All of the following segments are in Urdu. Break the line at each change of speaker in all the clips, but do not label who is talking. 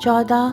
14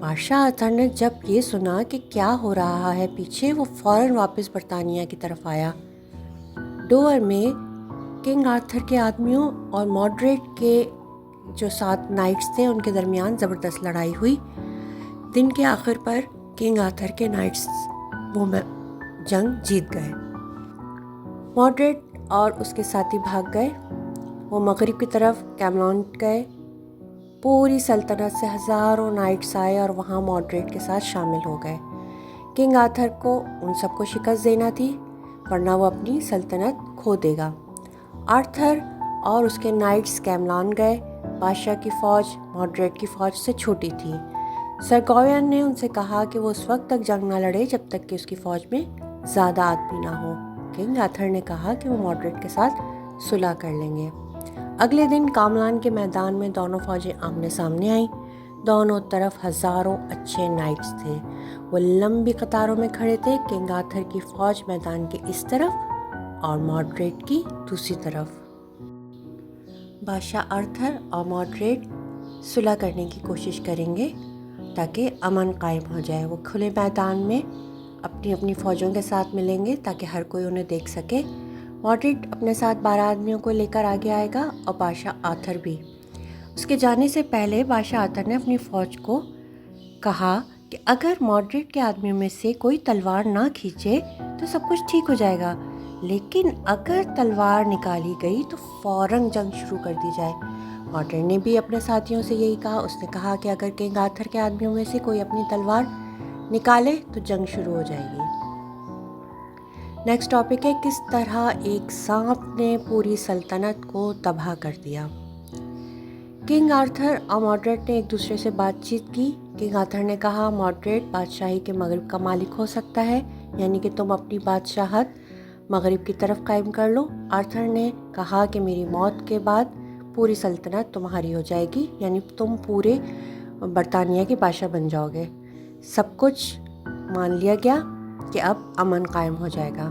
بادشاہ آرتھر نے جب یہ سنا کہ کیا ہو رہا ہے پیچھے، وہ فوراً واپس برطانیہ کی طرف آیا۔ ڈوور میں کنگ آرتھر کے آدمیوں اور مارگریٹ کے جو 7 نائٹس تھے ان کے درمیان زبردست لڑائی ہوئی۔ دن کے آخر پر کنگ آرتھر کے نائٹس وہ جنگ جیت گئے۔ مارگریٹ اور اس کے ساتھی بھاگ گئے۔ وہ مغرب کی طرف کیملونٹ گئے۔ پوری سلطنت سے ہزاروں نائٹس آئے اور وہاں مارگریٹ کے ساتھ شامل ہو گئے۔ کنگ آرتھر کو ان سب کو شکست دینا تھی، ورنہ وہ اپنی سلطنت کھو دے گا۔ آرتھر اور اس کے نائٹس کیملان گئے۔ بادشاہ کی فوج مارگریٹ کی فوج سے چھوٹی تھی۔ سر گاوین نے ان سے کہا کہ وہ اس وقت تک جنگ نہ لڑے جب تک کہ اس کی فوج میں زیادہ آدمی نہ ہوں۔ کنگ آرتھر نے کہا کہ وہ مارگریٹ کے ساتھ صلح کر لیں گے۔ اگلے دن کاملان کے میدان میں دونوں فوجیں آمنے سامنے آئیں۔ دونوں طرف ہزاروں اچھے نائٹس تھے۔ وہ لمبی قطاروں میں کھڑے تھے، کنگ آرتھر کی فوج میدان کے اس طرف اور مارگریٹ کی دوسری طرف۔ بادشاہ آرتھر اور مارگریٹ صلح کرنے کی کوشش کریں گے تاکہ امن قائم ہو جائے۔ وہ کھلے میدان میں اپنی اپنی فوجوں کے ساتھ ملیں گے تاکہ ہر کوئی انہیں دیکھ سکے۔ مارگریٹ اپنے ساتھ 12 آدمیوں کو لے کر آگے آئے گا اور بادشاہ آرتھر بھی۔ اس کے جانے سے پہلے بادشاہ آرتھر نے اپنی فوج کو کہا کہ اگر مارگریٹ کے آدمیوں میں سے کوئی تلوار نہ کھینچے تو سب کچھ ٹھیک ہو جائے گا، لیکن اگر تلوار نکالی گئی تو فوراً جنگ شروع کر دی جائے۔ مارگریٹ نے بھی اپنے ساتھیوں سے یہی کہا۔ اس نے کہا کہ اگر کنگ آرتھر کے آدمیوں میں سے کوئی اپنی تلوار نکالے تو جنگ شروع ہو جائے گی۔ نیکسٹ ٹاپک ہے کس طرح ایک سانپ نے پوری سلطنت کو تباہ کر دیا۔ کنگ آرتھر اور مارگریٹ نے ایک دوسرے سے بات چیت کی۔ کنگ آرتھر نے کہا، مارگریٹ بادشاہی کے مغرب کا مالک ہو سکتا ہے، یعنی کہ تم اپنی بادشاہت مغرب کی طرف قائم کر لو۔ آرتھر نے کہا کہ میری موت کے بعد پوری سلطنت تمہاری ہو جائے گی، یعنی تم پورے برطانیہ کے بادشاہ بن جاؤ گے۔ سب کچھ مان لیا گیا کہ اب امن قائم ہو جائے گا،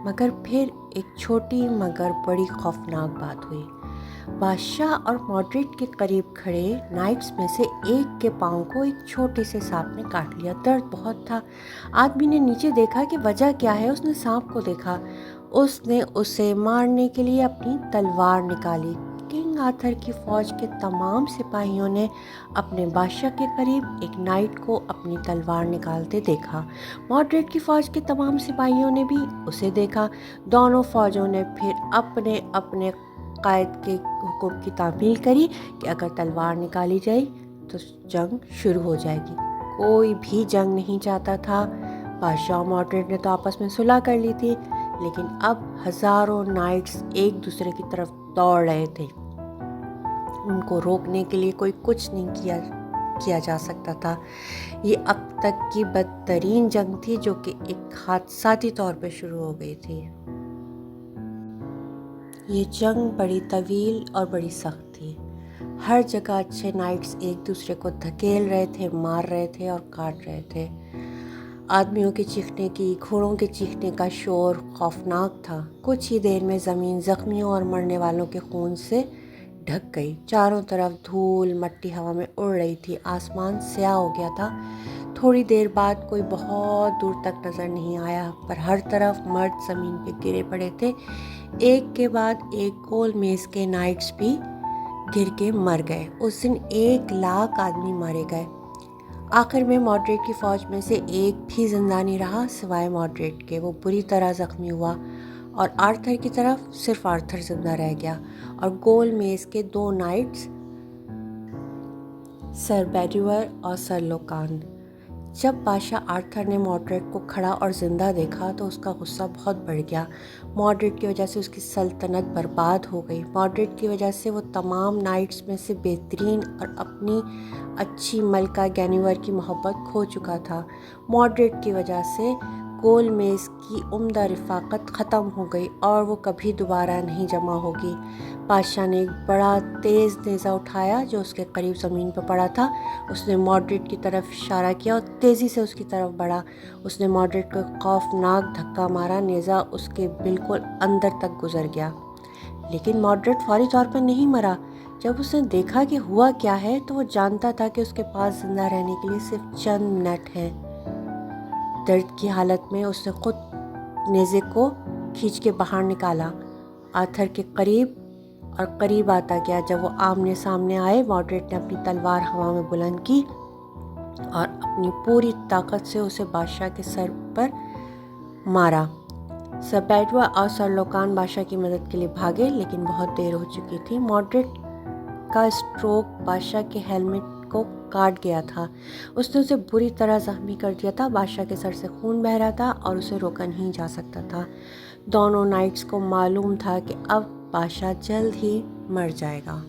مگر پھر ایک چھوٹی مگر بڑی خوفناک بات ہوئی۔ بادشاہ اور مارگریٹ کے قریب کھڑے نائٹس میں سے ایک کے پاؤں کو ایک چھوٹے سے سانپ نے کاٹ لیا۔ درد بہت تھا۔ آدمی نے نیچے دیکھا کہ وجہ کیا ہے۔ اس نے سانپ کو دیکھا۔ اس نے اسے مارنے کے لیے اپنی تلوار نکالی۔ کنگ آرتھر کی فوج کے تمام سپاہیوں نے اپنے بادشاہ کے قریب ایک نائٹ کو اپنی تلوار نکالتے دیکھا۔ مارگریٹ کی فوج کے تمام سپاہیوں نے بھی اسے دیکھا۔ دونوں فوجوں نے پھر اپنے اپنے قائد کے حکم کی تعمیل کری کہ اگر تلوار نکالی جائے تو جنگ شروع ہو جائے گی۔ کوئی بھی جنگ نہیں چاہتا تھا۔ بادشاہ اور مارگریٹ نے تو آپس میں صلح کر لی تھی، لیکن اب ہزاروں نائٹس ایک دوسرے کی طرف دوڑ رہے تھے۔ ان کو روکنے کے لیے کوئی کچھ نہیں کیا جا سکتا تھا۔ یہ اب تک کی بدترین جنگ تھی جو کہ ایک حادثاتی طور پہ شروع ہو گئی تھی۔ یہ جنگ بڑی طویل اور بڑی سخت تھی۔ ہر جگہ اچھے نائٹس ایک دوسرے کو دھکیل رہے تھے، مار رہے تھے اور کاٹ رہے تھے۔ آدمیوں کے چیخنے کی، گھوڑوں کے چیخنے کا شور خوفناک تھا۔ کچھ ہی دیر میں زمین زخمیوں اور مرنے والوں کے خون سے ڈھک گئی۔ چاروں طرف دھول مٹی ہوا میں اڑ رہی تھی۔ آسمان سیاہ ہو گیا تھا۔ تھوڑی دیر بعد کوئی بہت دور تک نظر نہیں آیا، پر ہر طرف مرد زمین پہ گرے پڑے تھے۔ ایک کے بعد ایک گول میز کے نائٹس بھی گر کے مر گئے۔ اس دن 1,00,000 آدمی مارے گئے۔ آخر میں مارگریٹ کی فوج میں سے ایک بھی زندہ نہیں رہا سوائے مارگریٹ کے۔ وہ بری طرح زخمی ہوا اور آرتھر کی طرف صرف آرتھر زندہ رہ گیا اور گول میز کے 2 نائٹس سر بیڈیور اور سر لوکان۔ جب بادشاہ آرتھر نے مارگریٹ کو کھڑا اور زندہ دیکھا تو اس کا غصہ بہت بڑھ گیا۔ مارگریٹ کی وجہ سے اس کی سلطنت برباد ہو گئی۔ مارگریٹ کی وجہ سے وہ تمام نائٹس میں سے بہترین اور اپنی اچھی ملکہ گینیور کی محبت کھو چکا تھا۔ مارگریٹ کی وجہ سے گول میز کی عمدہ رفاقت ختم ہو گئی اور وہ کبھی دوبارہ نہیں جمع ہوگی۔ بادشاہ نے ایک بڑا تیز نیزہ اٹھایا جو اس کے قریب زمین پر پڑا تھا۔ اس نے مارگریٹ کی طرف اشارہ کیا اور تیزی سے اس کی طرف بڑھا۔ اس نے مارگریٹ کو خوفناک دھکا مارا۔ نیزہ اس کے بالکل اندر تک گزر گیا، لیکن مارگریٹ فوری طور پر نہیں مرا۔ جب اس نے دیکھا کہ ہوا کیا ہے تو وہ جانتا تھا کہ اس کے پاس زندہ رہنے کے لیے صرف چند منٹ ہیں۔ درد کی حالت میں اس نے خود نیزے کو کھینچ کے باہر نکالا۔ آرتھر کے قریب اور قریب آتا گیا۔ جب وہ آمنے سامنے آئے، مارگریٹ نے اپنی تلوار ہوا میں بلند کی اور اپنی پوری طاقت سے اسے بادشاہ کے سر پر مارا۔ سر بیڈوا اور سر لوکان بادشاہ کی مدد کے لیے بھاگے، لیکن بہت دیر ہو چکی تھی۔ مارگریٹ کا اسٹروک بادشاہ کے ہیلمٹ کو کاٹ گیا تھا۔ اس نے اسے بری طرح زخمی کر دیا تھا۔ بادشاہ کے سر سے خون بہہ رہا تھا اور اسے روکا نہیں جا سکتا تھا۔ دونوں نائٹس کو معلوم تھا کہ اب بادشاہ جلد ہی مر جائے گا۔